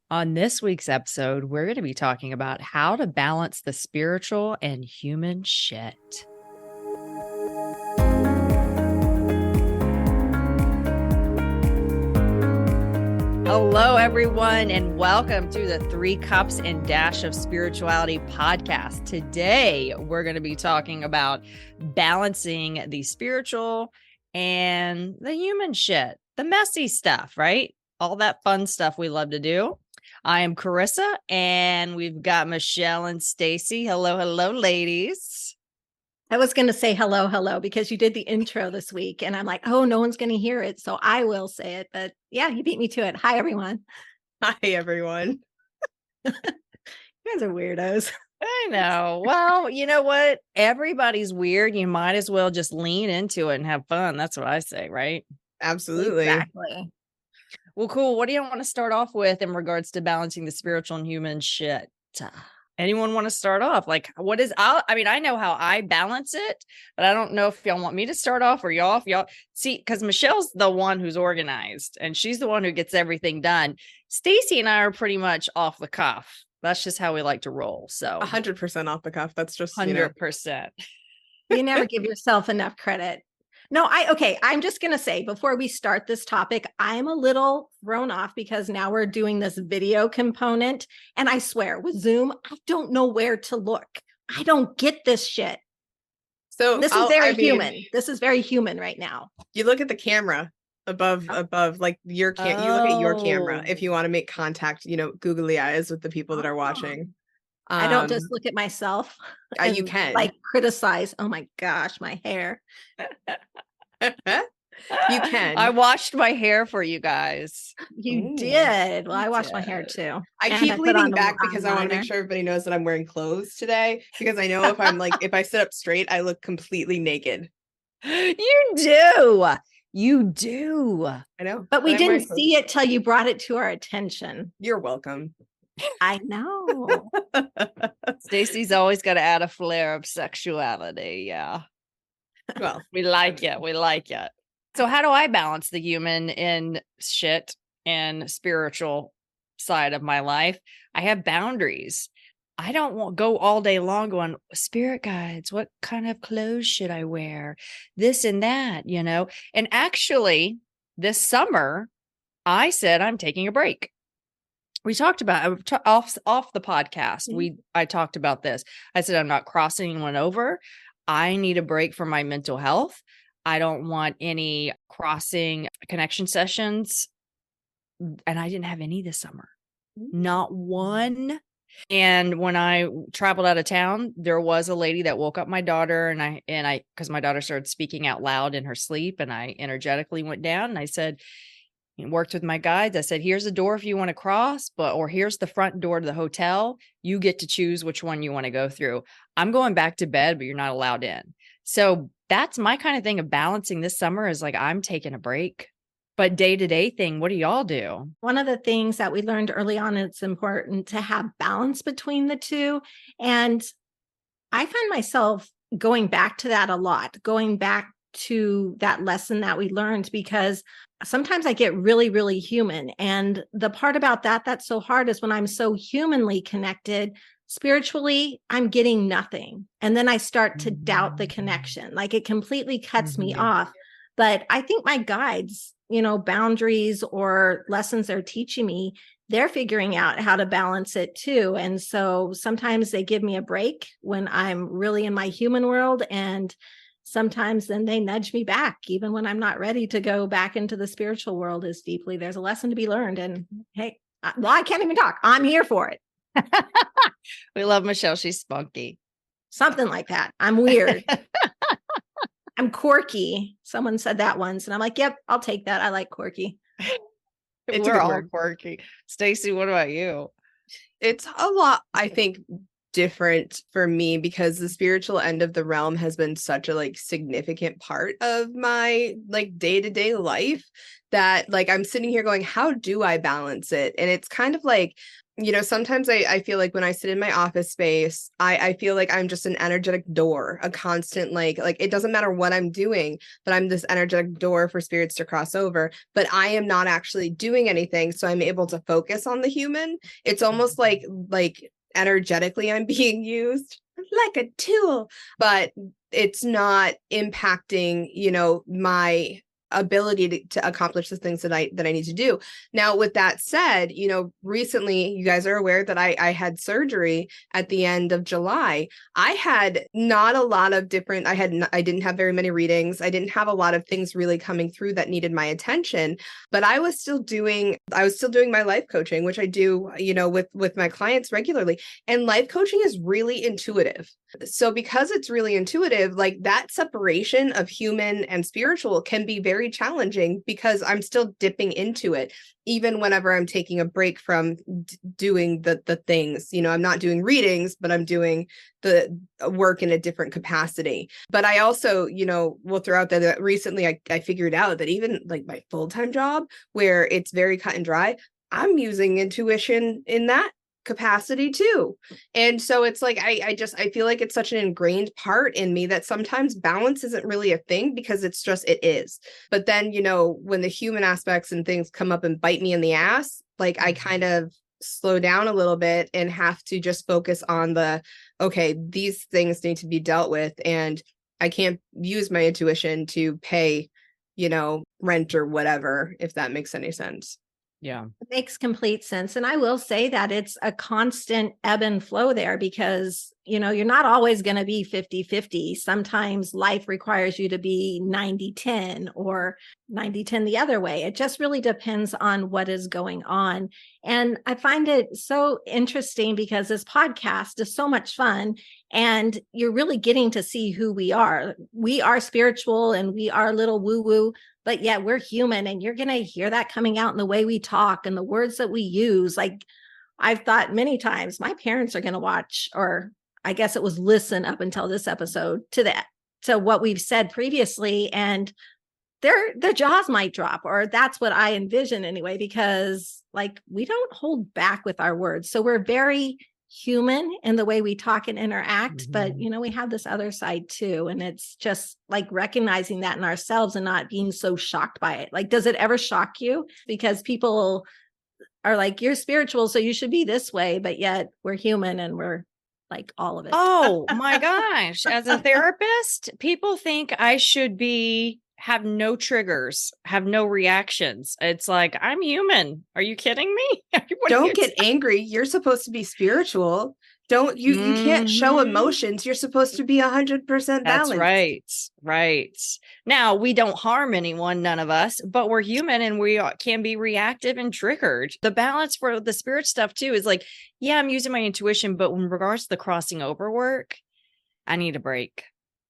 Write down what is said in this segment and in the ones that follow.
On this week's episode, we're going to be talking about how to balance the spiritual and human shit. Hello, everyone, and welcome to the Three Cups and Dash of Spirituality podcast. Today, we're going to be talking about balancing the spiritual and the human shit, the messy stuff, right? All that fun stuff we love to do. I am Carissa, and we've got Michelle and Stacy. Hello, hello, ladies. I was going to say hello, because you did the intro this week, and I'm like, oh, no one's going to hear it, so I will say it. But yeah, you beat me to it. Hi, everyone. Hi, everyone. You guys are weirdos. I know. Well, you know what? Everybody's weird. You might as well just lean into it and have fun. That's what I say, right? Absolutely. Exactly. Well, cool. What do you want to start off with in regards to balancing the spiritual and human shit? Anyone want to start off? Like, what is, I know how I balance it, but I don't know if y'all want me to start off or y'all see, because Michelle's the one who's organized and she's the one who gets everything done. Stacy and I are pretty much off the cuff. That's just how we like to roll. So 100% off the cuff. That's just 100%. You never give yourself enough credit. No, I'm just going to say before we start this topic, I'm a little thrown off because now we're doing this video component. And I swear with Zoom, I don't know where to look. I don't get this shit. So this is very human. This is very human right now. You look at the camera above, like your you look at your camera if you want to make contact, googly eyes with the people that are watching. I don't just look at myself. You can criticize. Oh my gosh, my hair. You can. I washed my hair for you guys. You did. Well, I washed my hair too. I keep leaning back because I want to make sure everybody knows that I'm wearing clothes today, because I know if I sit up straight, I look completely naked. You do. You do. I know. But we didn't see it till you brought it to our attention. You're welcome. I know. Stacy's always got to add a flair of sexuality. Yeah. Well, we like it. We like it. So how do I balance the human and shit and spiritual side of my life? I have boundaries. I don't want go all day long going, spirit guides, what kind of clothes should I wear? This and that, And actually, this summer, I said I'm taking a break. We talked about off the podcast. I talked about this. I said, I'm not crossing anyone over. I need a break from my mental health. I don't want any crossing connection sessions. And I didn't have any this summer. Not one. And when I traveled out of town, there was a lady that woke up my daughter and I, because my daughter started speaking out loud in her sleep, and I energetically went down and I said, worked with my guides. I said, here's the door if you want to cross, or here's the front door to the hotel. You get to choose which one you want to go through. I'm going back to bed, but you're not allowed in. So that's my kind of thing of balancing this summer, is like, I'm taking a break. But day-to-day thing, what do y'all do? One of the things that we learned early on, it's important to have balance between the two. And I find myself going back to that a lot, going back to that lesson that we learned, because sometimes I get really, really human. And the part about that that's so hard is when I'm so humanly connected, spiritually, I'm getting nothing. And then I start to doubt the connection. Like, it completely cuts me off. But I think my guides, boundaries or lessons they're teaching me, they're figuring out how to balance it too. And so sometimes they give me a break when I'm really in my human world, and sometimes then they nudge me back, even when I'm not ready to go back into the spiritual world as deeply. There's a lesson to be learned. And hey, I can't even talk. I'm here for it. We love Michelle. She's spunky. Something like that. I'm weird. I'm quirky. Someone said that once, and I'm like, yep, I'll take that. I like quirky. We're all quirky. Stacy, what about you? It's a lot, I think, different for me, because the spiritual end of the realm has been such a significant part of my day-to-day life that I'm sitting here going, how do I balance it? And it's kind of Sometimes I feel like when I sit in my office space, I feel like I'm just an energetic door, a constant, like it doesn't matter what I'm doing, but I'm this energetic door for spirits to cross over, but I am not actually doing anything. So I'm able to focus on the human. It's almost like energetically I'm being used like a tool, but it's not impacting, my ability to accomplish the things that I need to do. Now, with that said, recently you guys are aware that I had surgery at the end of July. I had not a lot of different, I didn't have very many readings. I didn't have a lot of things really coming through that needed my attention, but I was still doing my life coaching, which I do, with my clients regularly. And life coaching is really intuitive. So because it's really intuitive, like that separation of human and spiritual can be very challenging because I'm still dipping into it, even whenever I'm taking a break from doing the things. I'm not doing readings, but I'm doing the work in a different capacity. But I also, will throw out that recently I figured out that even like my full-time job, where it's very cut and dry, I'm using intuition in that capacity too. And so it's like I feel like it's such an ingrained part in me that sometimes balance isn't really a thing because it is. But then, when the human aspects and things come up and bite me in the ass, like I kind of slow down a little bit and have to just focus on okay, these things need to be dealt with, and I can't use my intuition to pay, rent or whatever, if that makes any sense. Yeah. It makes complete sense. And I will say that it's a constant ebb and flow there because, you're not always going to be 50-50. Sometimes life requires you to be 90-10 or 90-10 the other way. It just really depends on what is going on. And I find it so interesting because this podcast is so much fun and you're really getting to see who we are. We are spiritual and we are a little woo-woo, but yet we're human, and you're going to hear that coming out in the way we talk and the words that we use. Like I've thought many times, my parents are going to watch, or I guess it was listen up until this episode to what we've said previously. And their jaws might drop, or that's what I envision anyway, because like we don't hold back with our words. So we're very human in the way we talk and interact, but we have this other side too. And it's just like recognizing that in ourselves and not being so shocked by it. Like, does it ever shock you? Because people are like, you're spiritual, so you should be this way, but yet we're human and we're like all of it. Oh my gosh. As a therapist, people think I should have no triggers, have no reactions. It's like, I'm human. Are you kidding me? Don't get angry. You're supposed to be spiritual. Don't you can't show emotions. You're supposed to be 100% balanced. That's right. Right. Now, we don't harm anyone, none of us, but we're human and we can be reactive and triggered. The balance for the spirit stuff too is like, yeah, I'm using my intuition, but in regards to the crossing over work, I need a break.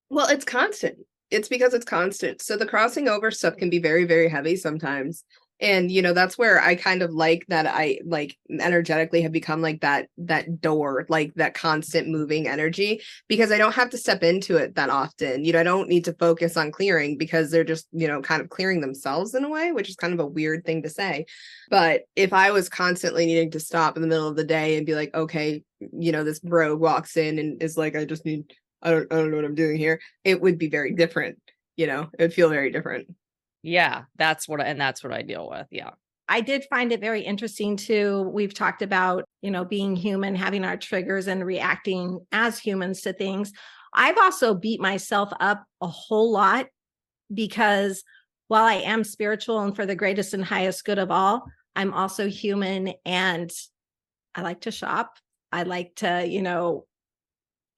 Well, it's constant. It's because it's constant. So the crossing over stuff can be very, very heavy sometimes. And, that's where I kind of like that I like energetically have become like that door, like that constant moving energy, because I don't have to step into it that often. I don't need to focus on clearing because they're just, kind of clearing themselves in a way, which is kind of a weird thing to say. But if I was constantly needing to stop in the middle of the day and be like, okay, this bro walks in and is like, I don't know what I'm doing here, it would be very different. It would feel very different. Yeah, that's what I deal with. Yeah. I did find it very interesting too. We've talked about, being human, having our triggers and reacting as humans to things. I've also beat myself up a whole lot because while I am spiritual and for the greatest and highest good of all, I'm also human and I like to shop. I like to,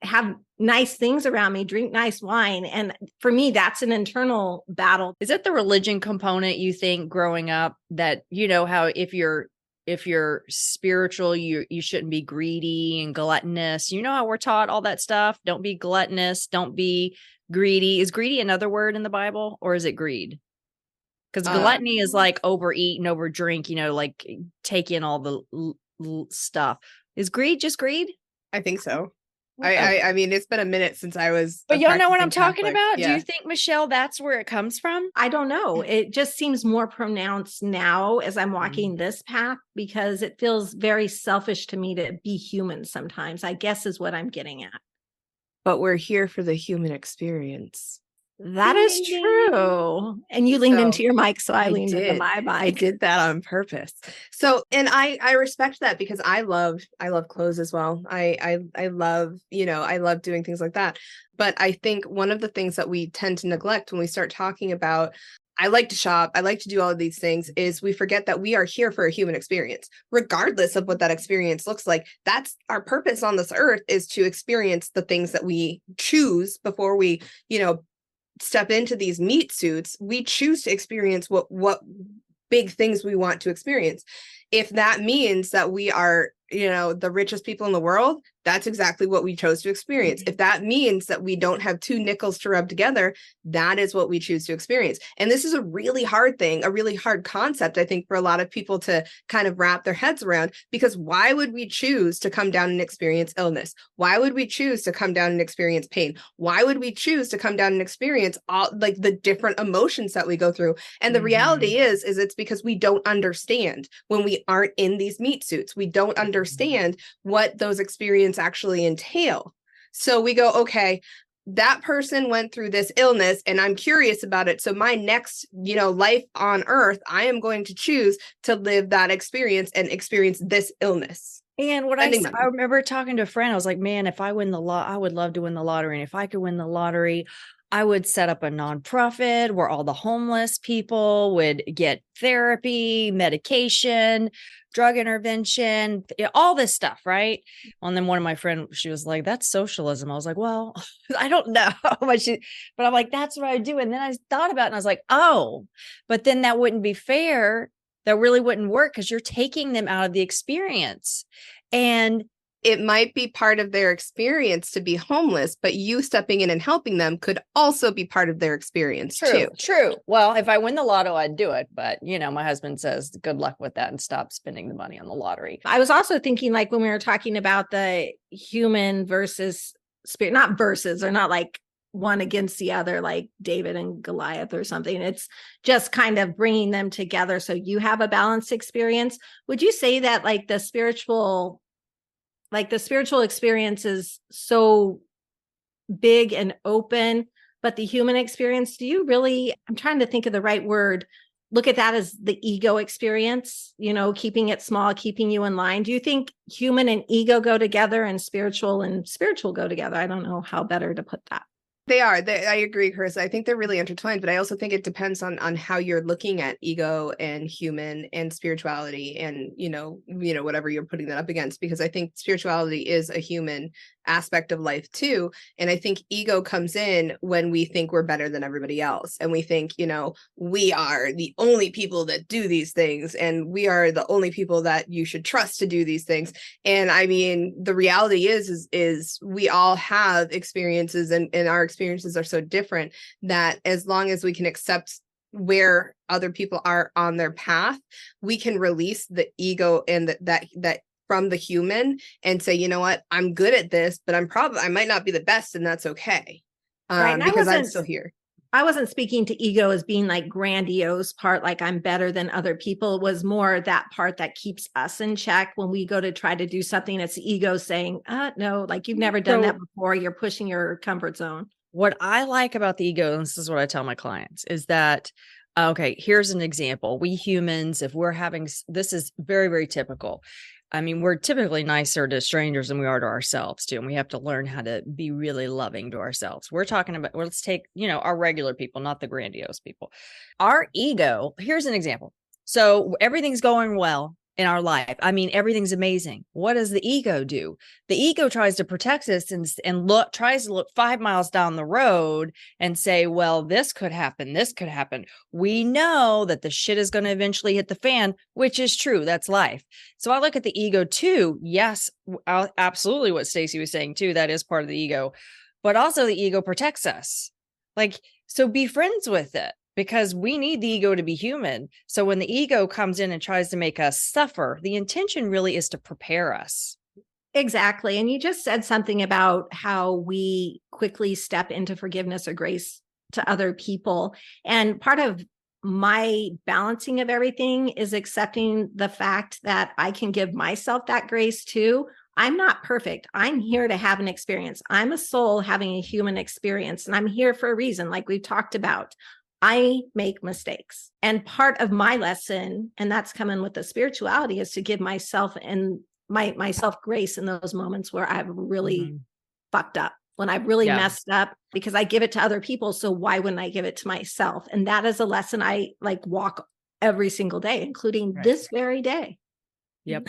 have nice things around me, drink nice wine. And for me, that's an internal battle. Is it the religion component you think growing up that, how if you're spiritual, you shouldn't be greedy and gluttonous? How we're taught all that stuff. Don't be gluttonous. Don't be greedy. Is greedy another word in the Bible, or is it greed? Because gluttony is like overeat and overdrink, like take in all the stuff. Is greed just greed? I think so. I mean, it's been a minute since I was. But y'all know what I'm talking Catholic. about? Yeah. Do you think, Michelle, that's where it comes from? I don't know. It just seems more pronounced now as I'm walking this path, because it feels very selfish to me to be human sometimes, I guess is what I'm getting at. But we're here for the human experience. That is true. And you leaned into your mic, so I leaned into my mic. I did that on purpose. So, and I respect that, because I love clothes as well. I love, I love doing things like that. But I think one of the things that we tend to neglect when we start talking about, I like to shop, I like to do all of these things, is we forget that we are here for a human experience, regardless of what that experience looks like. That's our purpose on this earth, is to experience the things that we choose before we, step into these meat suits. We choose to experience what big things we want to experience. If that means that we are, the richest people in the world, that's exactly what we chose to experience. If that means that we don't have two nickels to rub together, that is what we choose to experience. And this is a really hard thing, a really hard concept, I think, for a lot of people to kind of wrap their heads around, because why would we choose to come down and experience illness? Why would we choose to come down and experience pain? Why would we choose to come down and experience all like the different emotions that we go through? And the reality is it's because we don't understand when we aren't in these meat suits. We don't understand what those experiences actually entail. So we go, okay, that person went through this illness and I'm curious about it. So my next, life on earth, I am going to choose to live that experience and experience this illness. And what I remember talking to a friend, I was like, man, if I win the I would love to win the lottery. And if I could win the lottery, I would set up a nonprofit where all the homeless people would get therapy, medication, drug intervention, all this stuff, right? And then one of my friends, she was like, that's socialism. I was like, well, I don't know. but I'm like, that's what I do. And then I thought about it and I was like, oh, but then that wouldn't be fair. That really wouldn't work, because you're taking them out of the experience. And it might be part of their experience to be homeless, but you stepping in and helping them could also be part of their experience too. True. Well, if I win the lotto, I'd do it. But, my husband says, good luck with that and stop spending the money on the lottery. I was also thinking, like, when we were talking about the human versus spirit, not versus, or not like one against the other, like David and Goliath or something. It's just kind of bringing them together so you have a balanced experience. Would you say that like the spiritual experience is so big and open, but the human experience, do you really, I'm trying to think of the right word, look at that as the ego experience, keeping it small, keeping you in line? Do you think human and ego go together and spiritual go together? I don't know how better to put that. They are. I agree, Carissa. I think they're really intertwined, but I also think it depends on how you're looking at ego and human and spirituality and, whatever you're putting that up against, because I think spirituality is a human aspect of life too. And I think ego comes in when we think we're better than everybody else. And we think, we are the only people that do these things. And we are the only people that you should trust to do these things. And I mean, the reality is we all have experiences and our experiences are so different that as long as we can accept where other people are on their path, we can release the ego and that from the human and say, you know what, I'm good at this, but I might not be the best, and that's okay. Right. Because I'm still here. I wasn't speaking to ego as being like grandiose part, like I'm better than other people. It was more that part that keeps us in check when we go to try to do something. It's the ego saying, no, like you've never done that before. You're pushing your comfort zone. What I like about the ego, and this is what I tell my clients, is that, okay, here's an example. We humans, if we're having, this is very, very typical. I mean, we're typically nicer to strangers than we are to ourselves too. And we have to learn how to be really loving to ourselves. We're talking about, well, let's take, our regular people, not the grandiose people. Our ego, here's an example. So everything's going well in our life. I mean, everything's amazing. What does the ego do? The ego tries to protect us and tries to look 5 miles down the road and say, well, this could happen. This could happen. We know that the shit is going to eventually hit the fan, which is true. That's life. So I look at the ego too. Yes, absolutely what Stacy was saying too. That is part of the ego, but also the ego protects us. Like, so be friends with it. Because we need the ego to be human. So when the ego comes in and tries to make us suffer, the intention really is to prepare us. Exactly. And you just said something about how we quickly step into forgiveness or grace to other people. And part of my balancing of everything is accepting the fact that I can give myself that grace too. I'm not perfect. I'm here to have an experience. I'm a soul having a human experience, and I'm here for a reason, like we've talked about. I make mistakes. And part of my lesson, and that's coming with the spirituality, is to give myself and myself grace in those moments where I've really fucked up, when I've really messed up, because I give it to other people. So why wouldn't I give it to myself? And that is a lesson I like walk every single day, including this very day. Yep.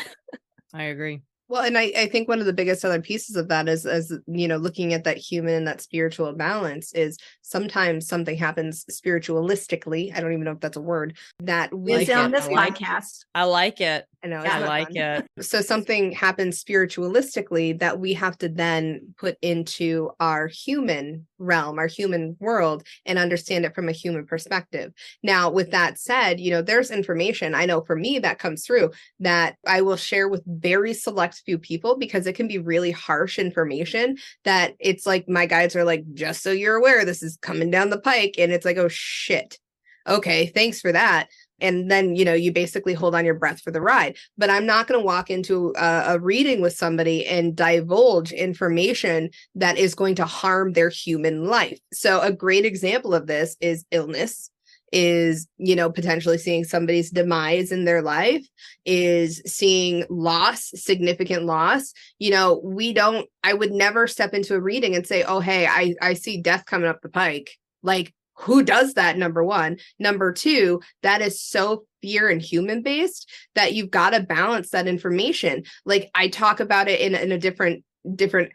I agree. Well, and I think one of the biggest other pieces of that is, looking at that human and that spiritual balance is sometimes something happens spiritualistically. I don't even know if that's a word that we It's on this podcast. I like it. I know. I like it. So something happens spiritualistically that we have to then put into our human realm, our human world, and understand it from a human perspective. Now, with that said, there's information I know for me that comes through that I will share with very select few people, because it can be really harsh information that it's like my guides are like, just so you're aware, this is coming down the pike. And it's like, oh shit. Okay, thanks for that. And then, you basically hold on your breath for the ride. But I'm not going to walk into a reading with somebody and divulge information that is going to harm their human life. So a great example of this is illness, is, potentially seeing somebody's demise in their life, is seeing loss, significant loss. I would never step into a reading and say, oh, hey, I see death coming up the pike. Like, who does that? Number one. Number two, that is so fear and human based that you've got to balance that information. Like, I talk about it in a different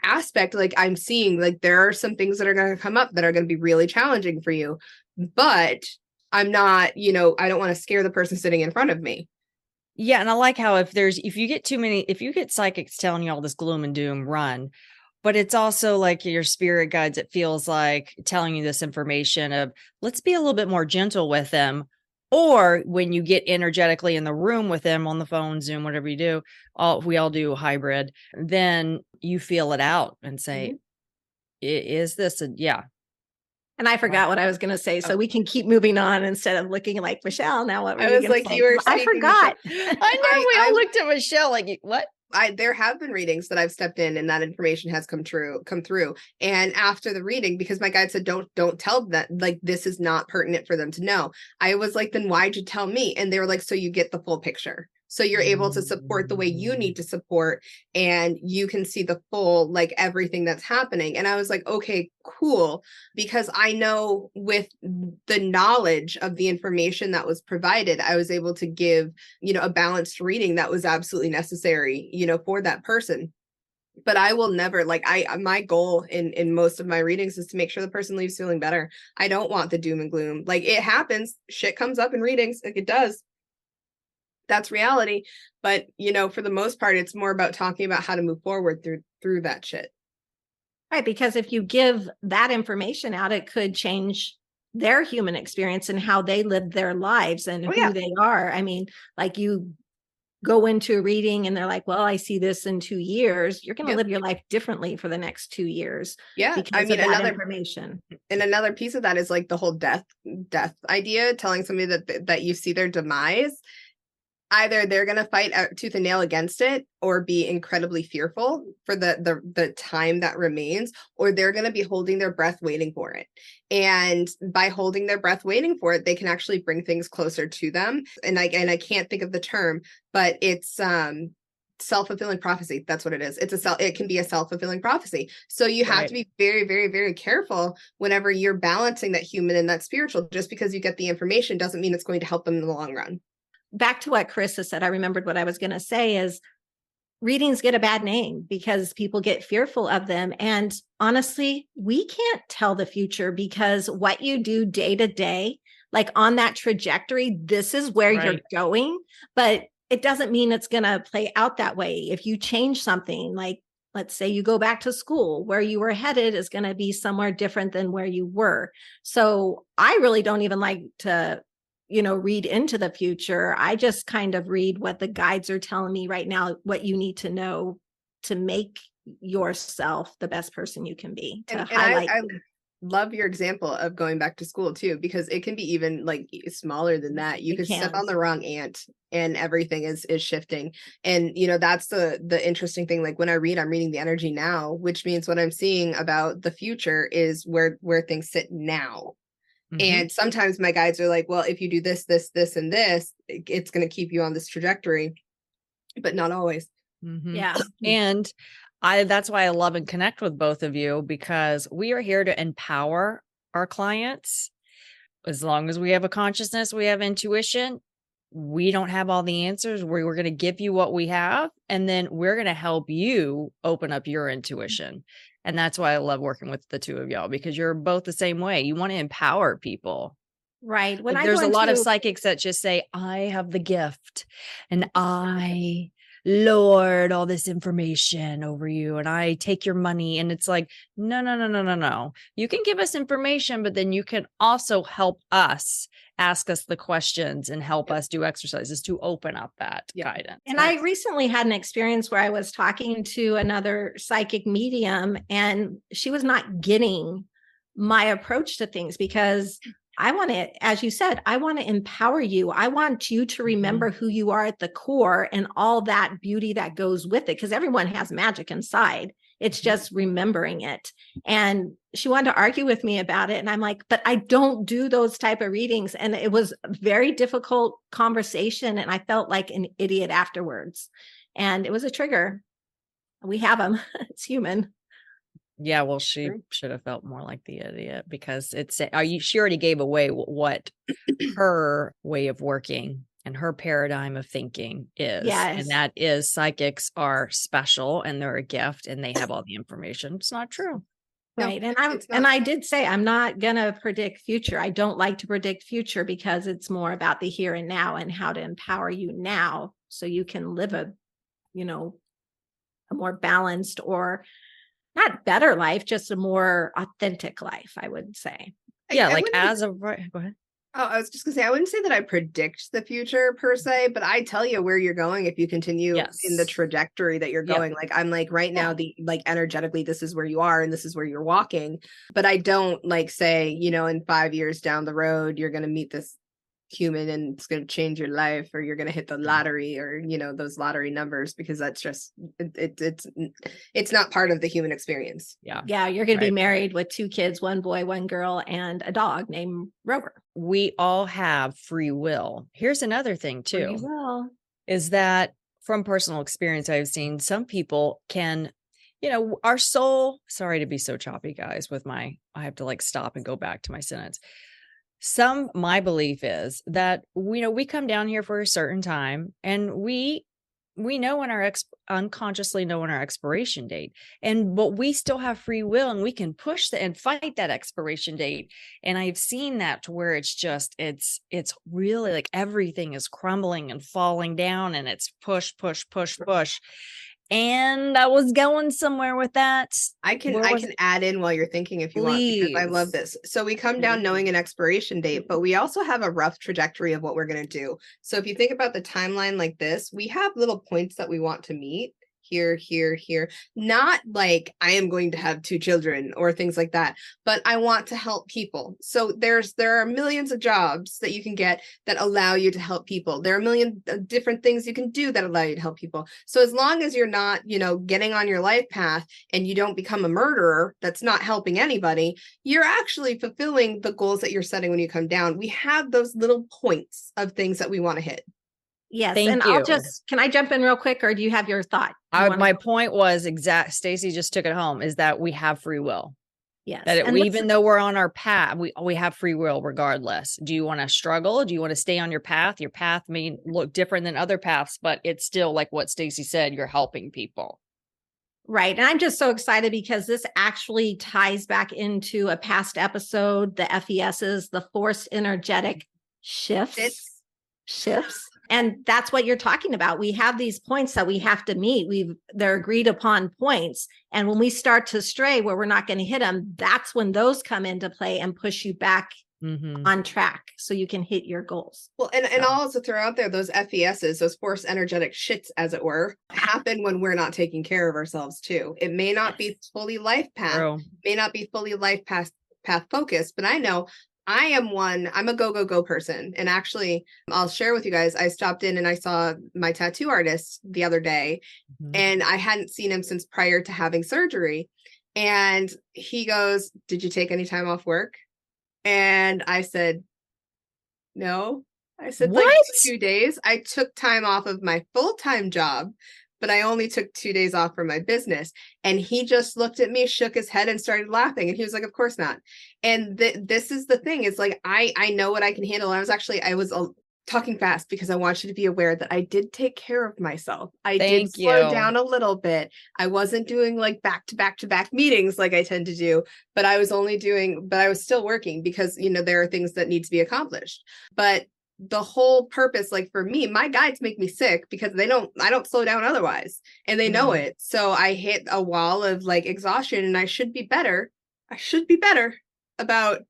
aspect. Like, I'm seeing, like, there are some things that are going to come up that are going to be really challenging for you, but I'm not, I don't want to scare the person sitting in front of me. Yeah. And I like how if you get psychics telling you all this gloom and doom, run. But it's also like your spirit guides, it feels like, telling you this information of, let's be a little bit more gentle with them. Or when you get energetically in the room with them, on the phone, Zoom, whatever you do, we all do hybrid, then you feel it out and say, is this yeah. And I forgot what I was going to say, so we can keep moving on instead of looking like, Michelle, now what were you going to say? I forgot. I know, we all looked at Michelle like, what? There have been readings that I've stepped in and that information has come through. And after the reading, because my guide said, don't tell that, like, this is not pertinent for them to know. I was like, then why'd you tell me? And they were like, so you get the full picture. So you're able to support the way you need to support, and you can see the full, like, everything that's happening. And I was like, okay, cool. Because I know with the knowledge of the information that was provided, I was able to give, a balanced reading that was absolutely necessary, for that person. But I will never, like, my goal in most of my readings is to make sure the person leaves feeling better. I don't want the doom and gloom. Like, it happens, shit comes up in readings, like it does. That's reality. But, for the most part, it's more about talking about how to move forward through that shit. Right. Because if you give that information out, it could change their human experience and how they live their lives and who they are. I mean, like, you go into a reading and they're like, well, I see this in 2 years. You're going to live your life differently for the next 2 years. Yeah. Because of that information. And another piece of that is like the whole death idea, telling somebody that you see their demise. Either they're going to fight tooth and nail against it, or be incredibly fearful for the time that remains, or they're going to be holding their breath waiting for it. And by holding their breath waiting for it, they can actually bring things closer to them. And I can't think of the term, but it's self-fulfilling prophecy. That's what it is. It can be a self-fulfilling prophecy. So you have to be very, very, very careful whenever you're balancing that human and that spiritual. Just because you get the information doesn't mean it's going to help them in the long run. Back to what Carissa said, I remembered what I was going to say is readings get a bad name because people get fearful of them. And honestly, we can't tell the future, because what you do day to day, like on that trajectory, this is where you're going, but it doesn't mean it's going to play out that way. If you change something, like, let's say you go back to school, where you were headed is going to be somewhere different than where you were. So I really don't even like to read into the future. I just kind of read what the guides are telling me right now, what you need to know to make yourself the best person you can be, to And highlight. I love your example of going back to school too, because it can be even like smaller than that. You It could step can. on the wrong ant and everything is shifting. And that's the interesting thing. Like when I read, I'm reading the energy now, which means what I'm seeing about the future is where things sit now. And sometimes my guides are like, well, if you do this, this, this, and this, it's going to keep you on this trajectory, but not always. Yeah. And that's why I love and connect with both of you, because we are here to empower our clients. As long as we have a consciousness, we have intuition. We don't have all the answers. We're going to give you what we have, and then we're going to help you open up your intuition. And that's why I love working with the two of y'all, because you're both the same way. You want to empower people. Right. When There's a lot of psychics that just say, I have the gift and I lord all this information over you and I take your money. And it's like, no. You can give us information, but then you can also help us, ask us the questions and help us do exercises to open up that guidance. And I recently had an experience where I was talking to another psychic medium, and she was not getting my approach to things, because I want to, as you said, I want to empower you. I want you to remember who you are at the core and all that beauty that goes with it, because everyone has magic inside. It's just remembering it. And she wanted to argue with me about it. And I'm like, but I don't do those type of readings. And it was a very difficult conversation. And I felt like an idiot afterwards. And it was a trigger. We have them. It's human. Yeah, well, she should have felt more like the idiot, because she already gave away what her way of working and her paradigm of thinking is. Yes. And that is, psychics are special and they're a gift and they have all the information. It's not true. Right. And I did say, I'm not going to predict future. I don't like to predict future, because it's more about the here and now and how to empower you now so you can live a more balanced, or not better life, just a more authentic life, I would say. Yeah. Go ahead. Oh, I was just gonna say, I wouldn't say that I predict the future per se, but I tell you where you're going if you continue in the trajectory that you're going. Like, I'm like, right now, energetically, this is where you are and this is where you're walking. But I don't like say, in 5 years down the road, you're going to meet this human and it's going to change your life, or you're going to hit the lottery, or those lottery numbers, because that's just it's not part of the human experience. Yeah, you're going to be married with 2 kids, 1 boy, 1 girl, and a dog named Rover. We all have free will. Here's another thing too, is that from personal experience, I've seen some people can, our soul, sorry to be so choppy, guys, I have to stop and go back to my sentence. My belief is that, we come down here for a certain time, and we know when unconsciously know when our expiration date, but we still have free will, and we can push and fight that expiration date. And I've seen that to where it's really like everything is crumbling and falling down, and it's push. And I was going somewhere with that. I can add in while you're thinking if you want, because I love this. So we come down knowing an expiration date, but we also have a rough trajectory of what we're going to do. So if you think about the timeline like this, we have little points that we want to meet. Here, not like I am going to have 2 children or things like that, but I want to help people. So there are millions of jobs that you can get that allow you to help people. There are a million different things you can do that allow you to help people. So as long as you're not, getting on your life path and you don't become a murderer that's not helping anybody, you're actually fulfilling the goals that you're setting when you come down. We have those little points of things that we want to hit. Yes. Thank and you. Can I jump in real quick, or do you have your thought? My point was Stacy just took it home, is that we have free will. Yes. That even though we're on our path, we have free will regardless. Do you want to struggle? Do you want to stay on your path? Your path may look different than other paths, but it's still like what Stacy said, you're helping people. Right. And I'm just so excited because this actually ties back into a past episode, the FESs, the forced energetic shifts. And that's what you're talking about. We have these points that we have to meet. They're agreed upon points. And when we start to stray where we're not going to hit them, that's when those come into play and push you back on track so you can hit your goals. Well, and I'll also throw out there those FESs, those forced energetic shits, as it were, happen when we're not taking care of ourselves too. It may not be fully life path, may not be fully life path focused, but I know I'm a go person. And actually, I'll share with you guys, I stopped in and I saw my tattoo artist the other day, and I hadn't seen him since prior to having surgery. And he goes, "Did you take any time off work?" And I said, "No." I said, "What? Like 2 days. I took time off of my full-time job, but I only took 2 days off from my business." And he just looked at me, shook his head, and started laughing. And he was like, "Of course not." And this is the thing, is like, I know what I can handle. And I was talking fast because I want you to be aware that I did take care of myself. I did slow down a little bit. I wasn't doing like back to back meetings like I tend to do, but I was still working because, there are things that need to be accomplished. But the whole purpose, like for me, my guides make me sick because I don't slow down otherwise, and they know it. So I hit a wall of like exhaustion, and I should be better about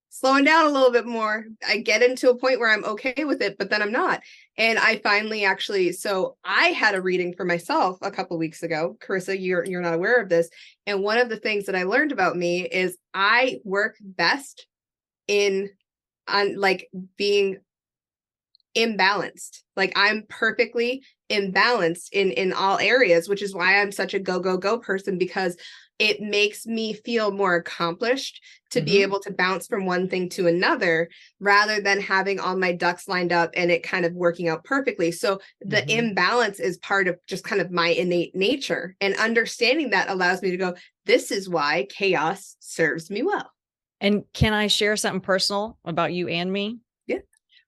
slowing down a little bit more. I get into a point where I'm okay with it, but then I'm not. And I finally so I had a reading for myself a couple weeks ago. Carissa, you're not aware of this. And one of the things that I learned about me is I work best on like being imbalanced. Like I'm perfectly imbalanced in all areas, which is why I'm such a go person, because it makes me feel more accomplished to be able to bounce from one thing to another, rather than having all my ducks lined up and it kind of working out perfectly. So the imbalance is part of just kind of my innate nature, and understanding that allows me to go, this is why chaos serves me well. And can I share something personal about you and me? Yeah.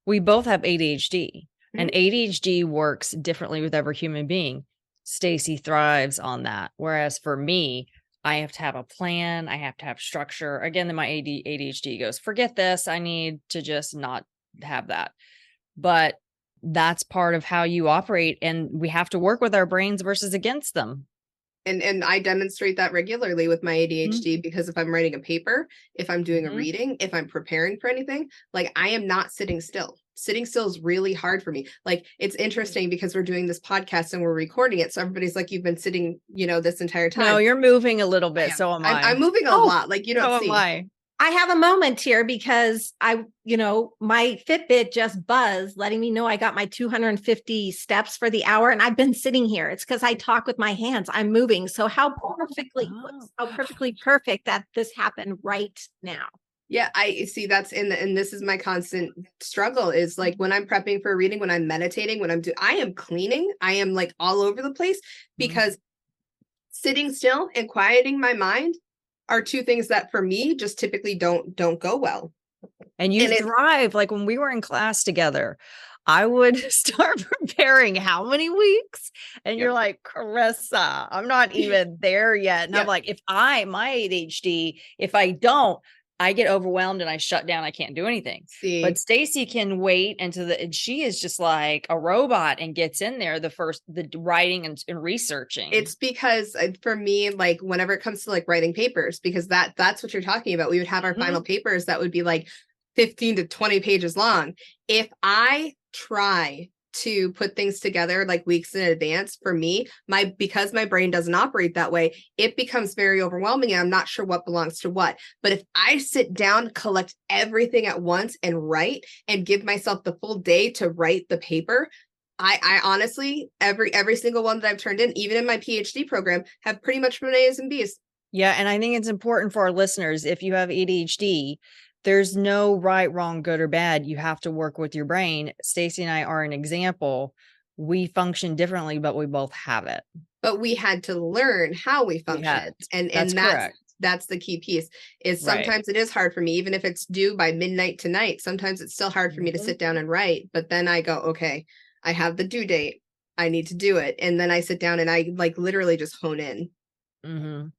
We both have ADHD, and ADHD works differently with every human being. Stacy thrives on that. Whereas for me, I have to have a plan. I have to have structure. Again, then my ADHD goes, forget this. I need to just not have that. But that's part of how you operate. And we have to work with our brains versus against them. And I demonstrate that regularly with my ADHD, because if I'm writing a paper, if I'm doing a reading, if I'm preparing for anything, like I am not sitting still. Sitting still is really hard for me. Like it's interesting because we're doing this podcast and we're recording it. So everybody's like, you've been sitting, this entire time. No, you're moving a little bit. So am I. I'm moving a lot. Like you don't see. I have a moment here because my Fitbit just buzzed, letting me know I got my 250 steps for the hour, and I've been sitting here. It's because I talk with my hands. I'm moving. So how perfectly perfect that this happened right now. Yeah, I see and this is my constant struggle, is like when I'm prepping for a reading, when I'm meditating, I am cleaning, I am like all over the place, because sitting still and quieting my mind are two things that for me just typically don't go well. And you thrive. Like when we were in class together, I would start preparing how many weeks? And you're like, Carissa, I'm not even there yet. And I'm like, my ADHD, if I don't, I get overwhelmed and I shut down. I can't do anything. But Stacy can wait and she is just like a robot and gets in there the writing and researching. It's because for me, like whenever it comes to like writing papers, because that's what you're talking about. We would have our final papers that would be like 15 to 20 pages long. If I try to put things together like weeks in advance, for me, because my brain doesn't operate that way, it becomes very overwhelming and I'm not sure what belongs to what. But if I sit down, collect everything at once and write, and give myself the full day to write the paper, I honestly, every single one that I've turned in, even in my PhD program, have pretty much been A's and B's. Yeah. And I think it's important for our listeners, if you have ADHD, there's no right, wrong, good or bad. You have to work with your brain. Stacy and I are an example. We function differently, but we both have it. But we had to learn how we function. And that's the key piece, is sometimes it is hard for me, even if it's due by midnight tonight. Sometimes it's still hard for me to sit down and write. But then I go, okay, I have the due date. I need to do it. And then I sit down and I like literally just hone in.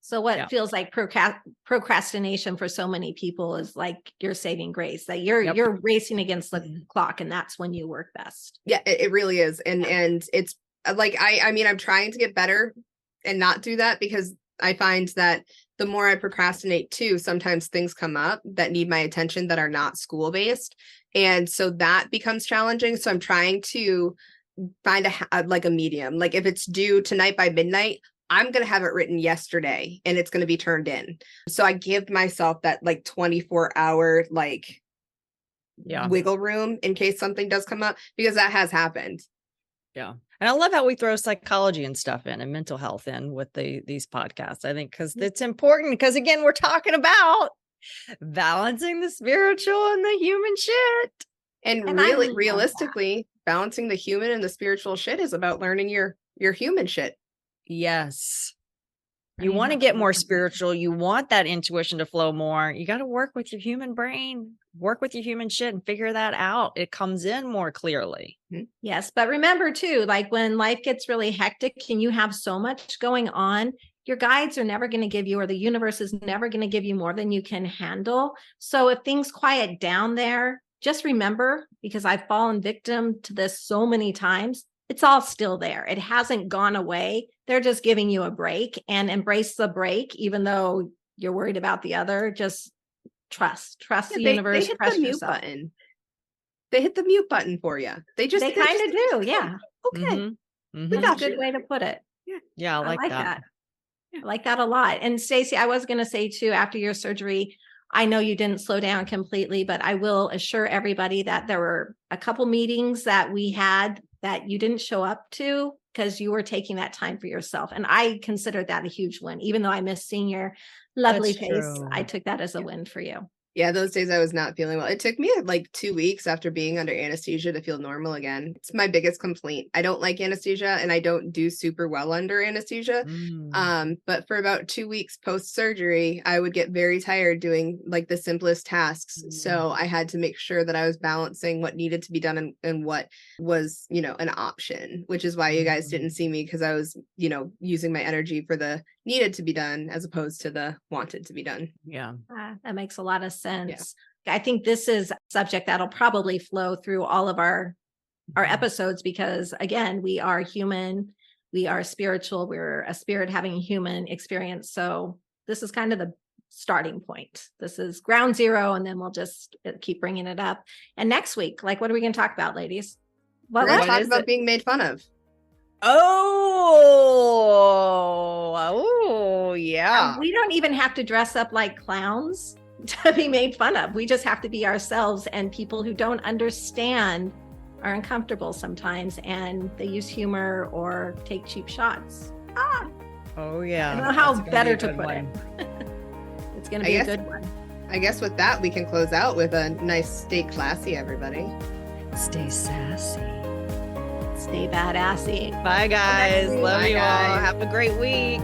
So what feels like procrastination for so many people is like your saving grace, that you're racing against the clock, and that's when you work best. Yeah, it really is. And it's like, I mean, I'm trying to get better and not do that, because I find that the more I procrastinate too, sometimes things come up that need my attention that are not school based. And so that becomes challenging. So I'm trying to find a medium. Like if it's due tonight by midnight, I'm going to have it written yesterday and it's going to be turned in. So I give myself that like 24-hour wiggle room in case something does come up, because that has happened. Yeah. And I love how we throw psychology and stuff in and mental health in with these podcasts. I think because it's important, because again, we're talking about balancing the spiritual and the human shit. And really, realistically, balancing the human and the spiritual shit is about learning your human shit. Yes. You want to get more spiritual. You want that intuition to flow more. You got to work with your human brain, work with your human shit and figure that out. It comes in more clearly. Yes. But remember too, like when life gets really hectic and you have so much going on, your guides are never going to give you, or the universe is never going to give you more than you can handle. So if things quiet down there, just remember, because I've fallen victim to this so many times, it's all still there. It hasn't gone away. They're just giving you a break, and embrace the break, even though you're worried about the other. Just trust the universe. They hit trust the mute yourself. button. They hit the mute button for you. They kind of do. Yeah. Okay. Mm-hmm. We got a good way to put it. Yeah. I like that. I like that a lot. And Stacy, I was going to say too, after your surgery, I know you didn't slow down completely, but I will assure everybody that there were a couple meetings that we had that you didn't show up to because you were taking that time for yourself. And I considered that a huge win. Even though I missed seeing your lovely face, I took that as a win for you. Yeah, those days I was not feeling well. It took me like 2 weeks after being under anesthesia to feel normal again. It's my biggest complaint. I don't like anesthesia and I don't do super well under anesthesia. But for about 2 weeks post-surgery, I would get very tired doing like the simplest tasks. So I had to make sure that I was balancing what needed to be done and what was, an option, which is why you guys didn't see me, because I was, using my energy for the needed to be done as opposed to the wanted to be done. Yeah. That makes a lot of sense. Yeah. I think this is a subject that'll probably flow through all of our episodes, because again, we are human, we are spiritual, we're a spirit having a human experience. So this is kind of the starting point. This is ground zero, and then we'll just keep bringing it up. And next week, what are we going to talk about, ladies? We're going to talk about being made fun of. Oh, yeah. We don't even have to dress up like clowns to be made fun of. We just have to be ourselves, and people who don't understand are uncomfortable sometimes, and they use humor or take cheap shots. Oh, yeah. I don't know how better to put it. It's going to be a good one. I guess with that, we can close out with a nice stay classy, everybody. Stay sassy. Stay badassy. Bye, guys. Love you all. Have a great week.